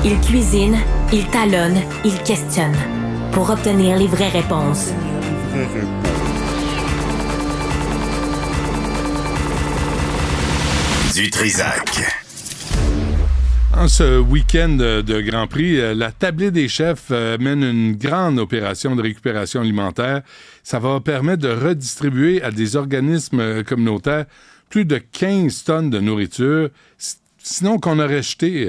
Il cuisine, il talonne, il questionne pour obtenir les vraies réponses. Du Trizac. En ce week-end de Grand Prix, la Tablée des chefs mène une grande opération de récupération alimentaire. Ça va permettre de redistribuer à des organismes communautaires plus de 15 tonnes de nourriture, sinon qu'on aurait qui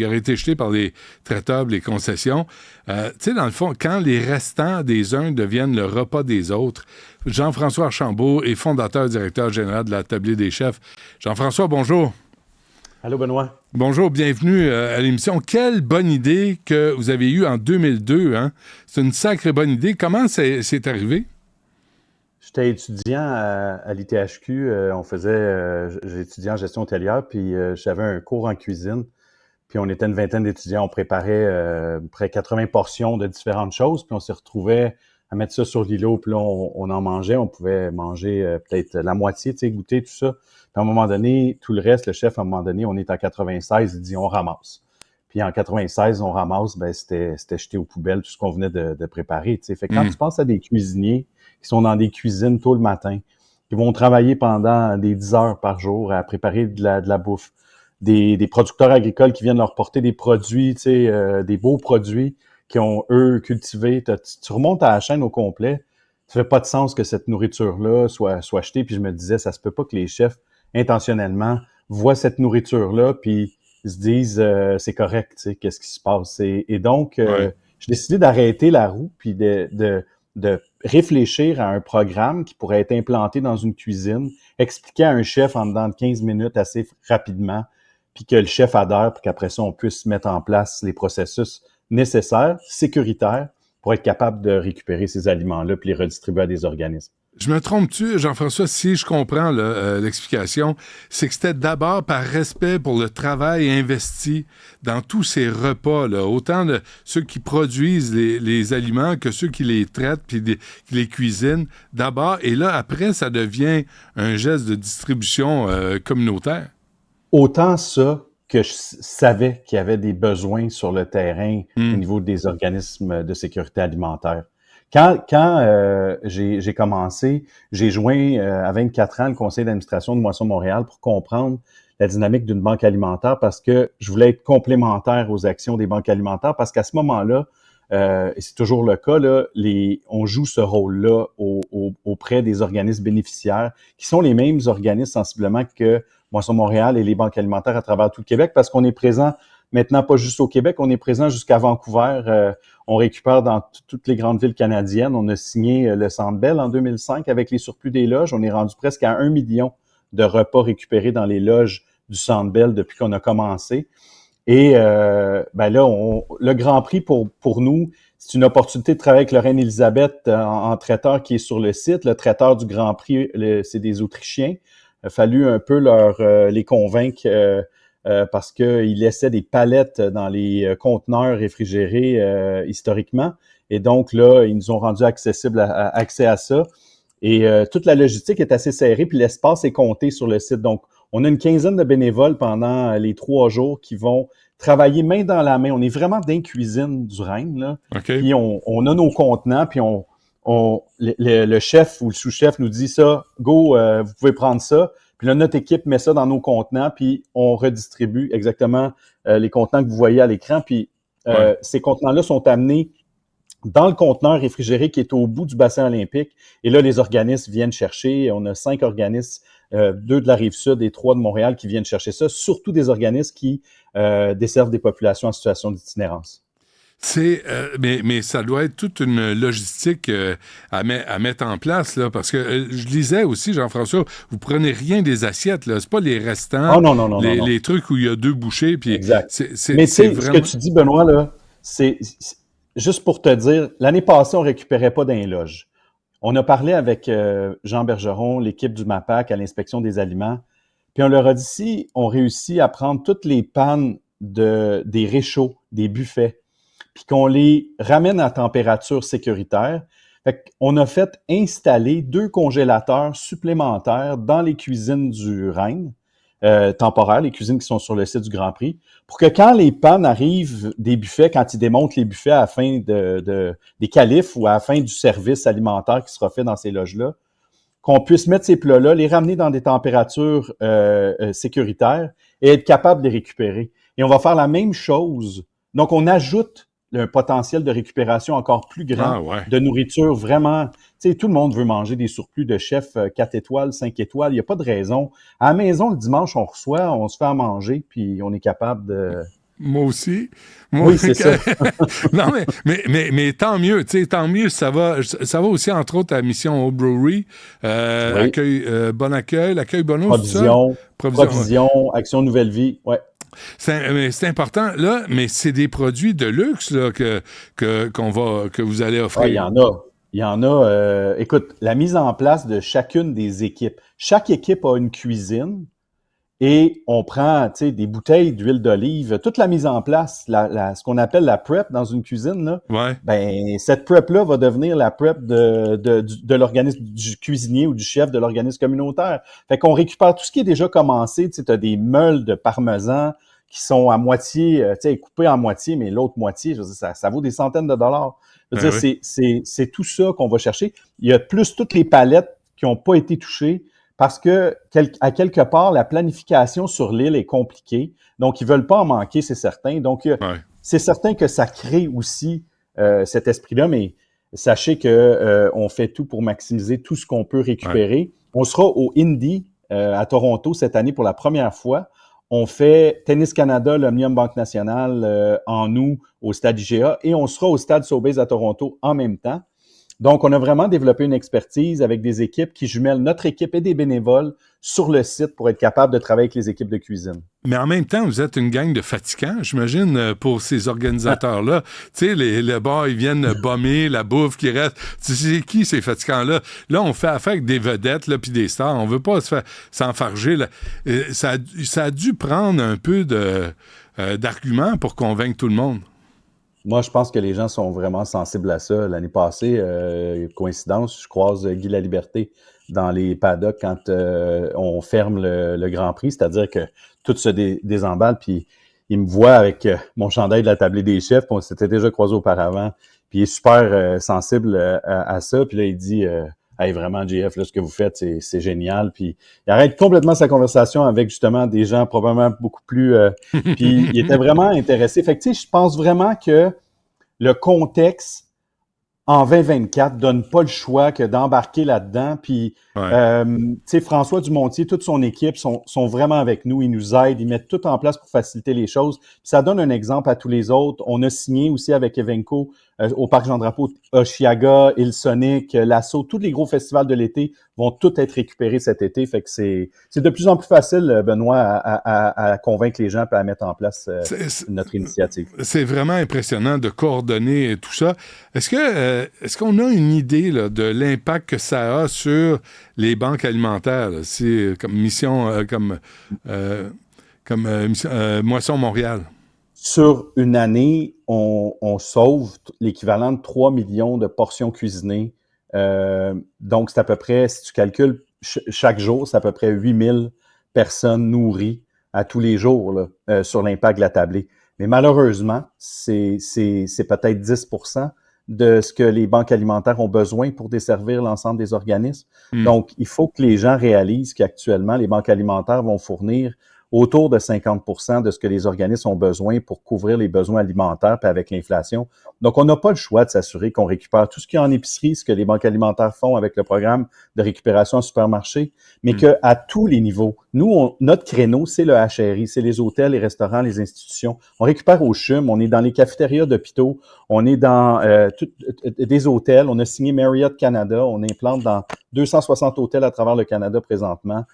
aurait été jeté par les traiteurs, les concessions. Tu sais, dans le fond, quand les restants des uns deviennent le repas des autres, Jean-François Archambault est fondateur et directeur général de la Tablée des chefs. Jean-François, bonjour. Allô, Benoît. Bonjour, bienvenue à l'émission. Quelle bonne idée que vous avez eue en 2002, hein? C'est une sacrée bonne idée. Comment c'est arrivé? J'étais étudiant à l'ITHQ. J'étudiais en gestion hôtelière, puis j'avais un cours en cuisine. Puis on était une vingtaine d'étudiants. On préparait près de 80 portions de différentes choses. Puis on s'y retrouvait à mettre ça sur l'îlot. Puis là, on en mangeait. On pouvait manger peut-être la moitié, tu sais, goûter, tout ça. Puis à un moment donné, tout le reste, le chef, à un moment donné, on est en 96, il dit on ramasse. Puis en 96, on ramasse, ben c'était jeté aux poubelles, tout ce qu'on venait de préparer. Tu sais. Fait que quand tu penses à des cuisiniers qui sont dans des cuisines tôt le matin, qui vont travailler pendant des 10 heures par jour à préparer de la bouffe, des producteurs agricoles qui viennent leur porter des produits, tu sais, des beaux produits qui ont, eux, cultivés. Tu remontes à la chaîne au complet, ça fait pas de sens que cette nourriture-là soit jetée. Puis je me disais, ça se peut pas que les chefs intentionnellement voient cette nourriture-là, puis ils se disent c'est correct, tu sais, qu'est-ce qui se passe. Et donc, j'ai décidé d'arrêter la roue, puis de réfléchir à un programme qui pourrait être implanté dans une cuisine, expliquer à un chef en dedans de 15 minutes assez rapidement, puis que le chef adhère, puis qu'après ça, on puisse mettre en place les processus nécessaires, sécuritaires, pour être capable de récupérer ces aliments-là, puis les redistribuer à des organismes. Je me trompe-tu, Jean-François, si je comprends l'explication, c'est que c'était d'abord par respect pour le travail investi dans tous ces repas, là, autant de ceux qui produisent les aliments que ceux qui les traitent puis qui les cuisinent d'abord, et là, après, ça devient un geste de distribution communautaire. Autant ça que je savais qu'il y avait des besoins sur le terrain au niveau des organismes de sécurité alimentaire. Quand j'ai commencé, j'ai joint à 24 ans le conseil d'administration de Moisson Montréal pour comprendre la dynamique d'une banque alimentaire parce que je voulais être complémentaire aux actions des banques alimentaires parce qu'à ce moment-là, et c'est toujours le cas, là, on joue ce rôle-là auprès des organismes bénéficiaires qui sont les mêmes organismes sensiblement que Moisson Montréal et les banques alimentaires à travers tout le Québec parce qu'on est présent maintenant pas juste au Québec, on est présent jusqu'à Vancouver. On récupère dans toutes les grandes villes canadiennes. On a signé le Centre Bell en 2005 avec les surplus des loges. On est rendu presque à 1 million de repas récupérés dans les loges du Centre Bell depuis qu'on a commencé. Et ben là, le Grand Prix pour nous, c'est une opportunité de travailler avec Lorraine Elisabeth en traiteur qui est sur le site. Le traiteur du Grand Prix, c'est des Autrichiens. Il a fallu un peu les convaincre parce qu'ils laissaient des palettes dans les conteneurs réfrigérés historiquement. Et donc là, ils nous ont rendu accès à ça. Et toute la logistique est assez serrée, puis l'espace est compté sur le site. Donc, on a une quinzaine de bénévoles pendant les 3 jours qui vont travailler main dans la main. On est vraiment dans la cuisine du Rhin, là. Okay. Puis on a nos contenants, puis le chef ou le sous-chef nous dit ça, go, vous pouvez prendre ça. Puis là, notre équipe met ça dans nos contenants, puis on redistribue exactement les contenants que vous voyez à l'écran. Puis ces contenants-là sont amenés dans le conteneur réfrigéré qui est au bout du bassin olympique. Et là, les organismes viennent chercher. On a 5 organismes, 2 de la Rive-Sud et 3 de Montréal qui viennent chercher ça, surtout des organismes qui desservent des populations en situation d'itinérance. Mais ça doit être toute une logistique à mettre en place, là, parce que je lisais aussi, Jean-François, vous prenez rien des assiettes, là. C'est pas les restants, non. Les trucs où il y a 2 bouchées. Puis exact. Mais tu sais, vraiment... ce que tu dis, Benoît, là, c'est juste pour te dire, l'année passée, on récupérait pas dans les loges. On a parlé avec Jean Bergeron, l'équipe du MAPAC à l'inspection des aliments, puis on leur a dit, si on réussit à prendre toutes les pannes des réchauds, des buffets, puis qu'on les ramène à température sécuritaire. Fait qu'on a fait installer 2 congélateurs supplémentaires dans les cuisines du Rhin temporaires, les cuisines qui sont sur le site du Grand Prix, pour que quand les pannes arrivent des buffets, quand ils démontent les buffets à la fin des qualifs ou à la fin du service alimentaire qui sera fait dans ces loges-là, qu'on puisse mettre ces plats-là, les ramener dans des températures sécuritaires et être capable de les récupérer. Et on va faire la même chose. Donc, on ajoute un potentiel de récupération encore plus grand de nourriture vraiment. Tu sais, tout le monde veut manger des surplus de chefs 4 étoiles, 5 étoiles. Il n'y a pas de raison. À la maison, le dimanche, on reçoit, on se fait à manger, puis on est capable de... Moi aussi. Oui, c'est ça. Non, mais tant mieux, tu sais, tant mieux. Ça va aussi, entre autres, à la mission au Brewery. Accueil, bon accueil, l'accueil Bono, Provision, Action Nouvelle Vie, ouais. C'est important, là, mais c'est des produits de luxe là, que vous allez offrir. Il y en a. Il y en a. Écoute, la mise en place de chacune des équipes. Chaque équipe a une cuisine et on prend des bouteilles d'huile d'olive. Toute la mise en place, ce qu'on appelle la prep dans une cuisine, là, ben, cette prep-là va devenir la prep de l'organisme du cuisinier ou du chef de l'organisme communautaire. Fait qu'on récupère tout ce qui est déjà commencé. Tu as des meules de parmesan qui sont à moitié, coupés en moitié, mais l'autre moitié, je veux dire, ça vaut des centaines de dollars. Je veux dire, c'est tout ça qu'on va chercher. Il y a plus toutes les palettes qui n'ont pas été touchées parce que, à quelque part, la planification sur l'île est compliquée. Donc, ils veulent pas en manquer, c'est certain. Donc, c'est certain que ça crée aussi cet esprit-là, mais sachez que on fait tout pour maximiser tout ce qu'on peut récupérer. On sera au Indy à Toronto cette année pour la première fois. On fait Tennis Canada, l'Omnium Banque Nationale en août au Stade IGA et on sera au Stade Sobeys à Toronto en même temps. Donc, on a vraiment développé une expertise avec des équipes qui jumellent notre équipe et des bénévoles sur le site pour être capable de travailler avec les équipes de cuisine. Mais en même temps, vous êtes une gang de fatigants, j'imagine, pour ces organisateurs-là. Tu sais, les bars, ils viennent bomber la bouffe qui reste. Tu sais, c'est qui ces fatigants-là? Là, on fait affaire avec des vedettes là, puis des stars. On veut pas s'enfarger. Là. Ça a dû prendre un peu d'arguments pour convaincre tout le monde. Moi, je pense que les gens sont vraiment sensibles à ça. L'année passée, coïncidence, je croise Guy Laliberté dans les paddocks quand on ferme le Grand Prix, c'est-à-dire que tout se désemballe, puis il me voit avec mon chandail de la tablée des chefs, puis on s'était déjà croisé auparavant, puis il est super sensible à ça, puis là, il dit hey, vraiment, JF, là, ce que vous faites, c'est génial. Puis il arrête complètement sa conversation avec justement des gens probablement beaucoup plus... puis il était vraiment intéressé. Fait que tu sais, je pense vraiment que le contexte en 2024 donne pas le choix que d'embarquer là-dedans. Puis tu sais, François Dumontier, toute son équipe sont vraiment avec nous. Ils nous aident, ils mettent tout en place pour faciliter les choses. Puis ça donne un exemple à tous les autres. On a signé aussi avec Evenco au Parc Jean-Drapeau, Oshiaga, Hillsonic, Lasso, tous les gros festivals de l'été vont tous être récupérés cet été. Fait que c'est de plus en plus facile, Benoît, à convaincre les gens et à mettre en place notre initiative. C'est vraiment impressionnant de coordonner tout ça. Est-ce qu'on a une idée là, de l'impact que ça a sur les banques alimentaires? Là? C'est comme mission, Moisson Montréal. Sur une année, on sauve l'équivalent de 3 millions de portions cuisinées. Donc, c'est à peu près, si tu calcules chaque jour, c'est à peu près 8000 personnes nourries à tous les jours là, sur l'impact de la tablée. Mais malheureusement, c'est peut-être 10% de ce que les banques alimentaires ont besoin pour desservir l'ensemble des organismes. Donc, il faut que les gens réalisent qu'actuellement, les banques alimentaires vont fournir autour de 50% de ce que les organismes ont besoin pour couvrir les besoins alimentaires, puis avec l'inflation. Donc, on n'a pas le choix de s'assurer qu'on récupère tout ce qu'il y a en épicerie, ce que les banques alimentaires font avec le programme de récupération en supermarché, mais qu'à tous les niveaux, nous, notre créneau, c'est le HRI, c'est les hôtels, les restaurants, les institutions. On récupère au CHUM, on est dans les cafétérias d'hôpitaux, on est dans des hôtels, on a signé Marriott Canada, on implante dans 260 hôtels à travers le Canada présentement.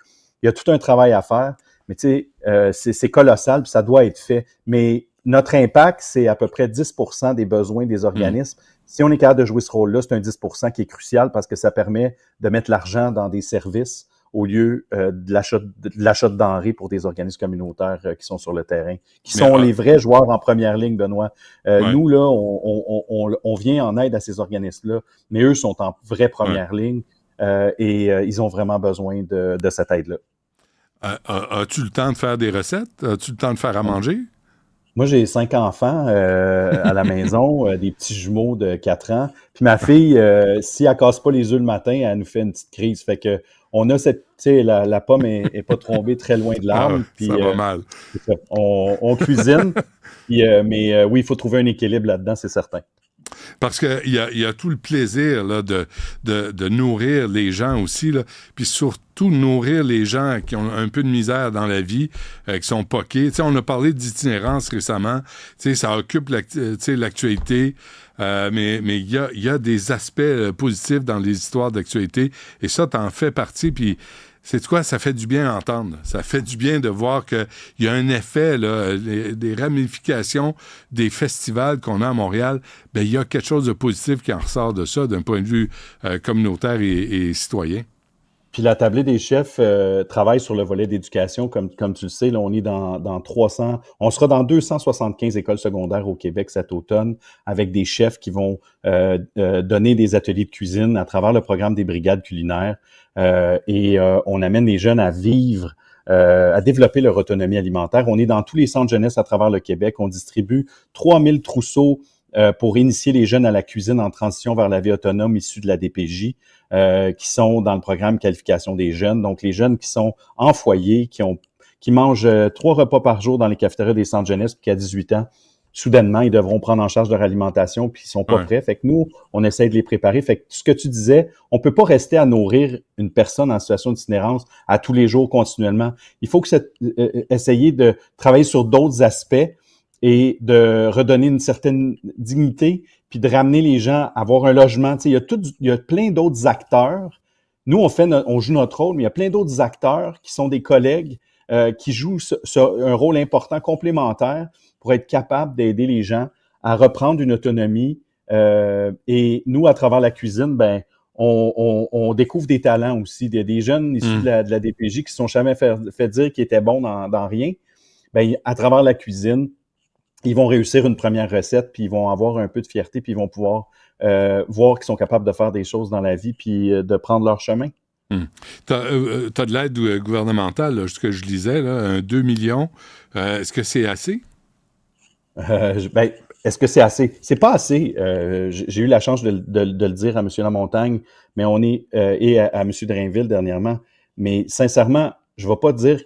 Il y a tout un travail à faire. Mais tu sais, c'est colossal, puis ça doit être fait. Mais notre impact, c'est à peu près 10% des besoins des organismes. Si on est capable de jouer ce rôle-là, c'est un 10% qui est crucial parce que ça permet de mettre l'argent dans des services au lieu de l'achat de denrées pour des organismes communautaires qui sont sur le terrain, qui sont les vrais joueurs en première ligne, Benoît. Nous, là, on vient en aide à ces organismes-là, mais eux sont en vraie première ligne et ils ont vraiment besoin de cette aide-là. As-tu le temps de faire des recettes? As-tu le temps de faire à manger? Moi, j'ai 5 enfants à la maison, des petits jumeaux de 4 ans. Puis ma fille, si elle casse pas les œufs le matin, elle nous fait une petite crise. Fait que on a cette, tu sais, la pomme est pas tombée très loin de Ah, l'arbre. Puis ça va mal. c'est ça. On cuisine. Puis, mais oui, il faut trouver un équilibre là-dedans, c'est certain. Parce qu'il y a tout le plaisir là, de nourrir les gens aussi, là, puis surtout nourrir les gens qui ont un peu de misère dans la vie, qui sont poqués. Tu sais, on a parlé d'itinérance récemment. Tu sais, ça occupe l'actualité, mais il y a des aspects positifs dans les histoires d'actualité, et ça, t'en fais partie, puis c'est quoi? Ça fait du bien à entendre. Ça fait du bien de voir qu'il y a un effet, là, des ramifications des festivals qu'on a à Montréal. Ben, il y a quelque chose de positif qui en ressort de ça, d'un point de vue communautaire et citoyen. Puis la tablée des chefs travaille sur le volet d'éducation, comme tu le sais, là, on est dans 300, on sera dans 275 écoles secondaires au Québec cet automne, avec des chefs qui vont donner des ateliers de cuisine à travers le programme des brigades culinaires. On amène les jeunes à vivre, à développer leur autonomie alimentaire. On est dans tous les centres jeunesse à travers le Québec. On distribue 3000 trousseaux pour initier les jeunes à la cuisine en transition vers la vie autonome issus de la DPJ, qui sont dans le programme qualification des jeunes. Donc, les jeunes qui sont en foyer, qui mangent 3 repas par jour dans les cafétérias des centres jeunesse, puis qu'à 18 ans, soudainement, ils devront prendre en charge leur alimentation, puis ils sont pas prêts. Fait que nous, on essaie de les préparer. Fait que ce que tu disais, on peut pas rester à nourrir une personne en situation d'itinérance à tous les jours continuellement. Il faut essayer de travailler sur d'autres aspects et de redonner une certaine dignité, puis de ramener les gens à avoir un logement. Tu sais, il y a plein d'autres acteurs. Nous, on joue notre rôle, mais il y a plein d'autres acteurs qui sont des collègues qui jouent un rôle important complémentaire pour être capable d'aider les gens à reprendre une autonomie. Et nous, à travers la cuisine, ben, on découvre des talents aussi. Il y a des jeunes issus de la DPJ qui ne se sont jamais fait dire qu'ils étaient bons dans rien. Ben, à travers la cuisine, ils vont réussir une première recette, puis ils vont avoir un peu de fierté, puis ils vont pouvoir voir qu'ils sont capables de faire des choses dans la vie, puis de prendre leur chemin. T'as de l'aide gouvernementale, là, ce que je lisais, là, 2 millions. Est-ce que c'est assez? Est-ce que c'est assez? C'est pas assez. J'ai eu la chance de le dire à M. Lamontagne, mais et à M. Drainville dernièrement. Mais sincèrement, je ne vais pas dire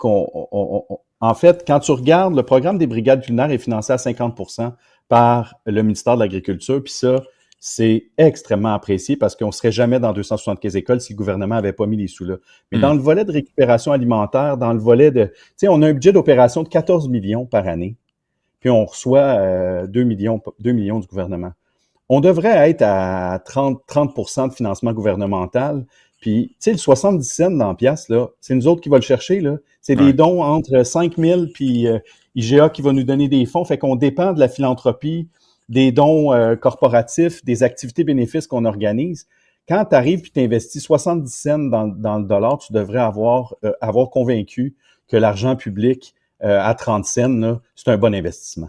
en fait, quand tu regardes, le programme des brigades culinaires est financé à 50% par le ministère de l'Agriculture, puis ça, c'est extrêmement apprécié parce qu'on ne serait jamais dans 275 écoles si le gouvernement n'avait pas mis les sous là. Mais dans le volet de récupération alimentaire, dans le volet tu sais, on a un budget d'opération de 14 millions par année, puis on reçoit 2 millions du gouvernement. On devrait être à 30% de financement gouvernemental. Puis, tu sais, le 70 cents dans la pièce, là, c'est nous autres qui va le chercher, là. C'est des dons entre 5 000 puis IGA qui va nous donner des fonds. Fait qu'on dépend de la philanthropie, des dons corporatifs, des activités bénéfices qu'on organise. Quand tu arrives et tu investis 70 cents dans le dollar, tu devrais avoir convaincu que l'argent public à 30 cents, là, c'est un bon investissement.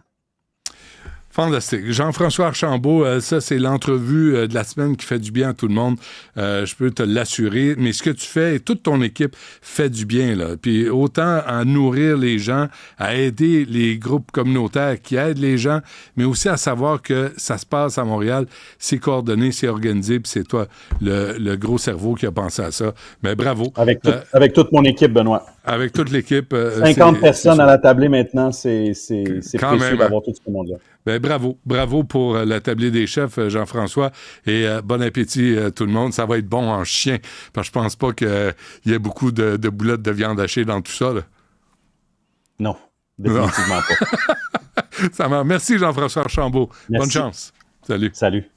Fantastique. Jean-François Archambault, ça, c'est l'entrevue de la semaine qui fait du bien à tout le monde. Je peux te l'assurer. Mais ce que tu fais et toute ton équipe fait du bien, là. Puis autant à nourrir les gens, à aider les groupes communautaires qui aident les gens, mais aussi à savoir que ça se passe à Montréal, c'est coordonné, c'est organisé, puis c'est toi, le gros cerveau qui a pensé à ça. Mais bravo. Avec toute mon équipe, Benoît. Avec toute l'équipe. 50 personnes à la tablée maintenant, c'est précieux d'avoir tout ce monde-là. Ben bravo pour la tablée des chefs, Jean-François, et bon appétit tout le monde. Ça va être bon en chien, parce que je pense pas qu'il y ait beaucoup de boulettes de viande hachée dans tout ça, là. Non, définitivement pas. Ça marche. Merci Jean-François Archambault. Merci. Bonne chance. Salut. Salut.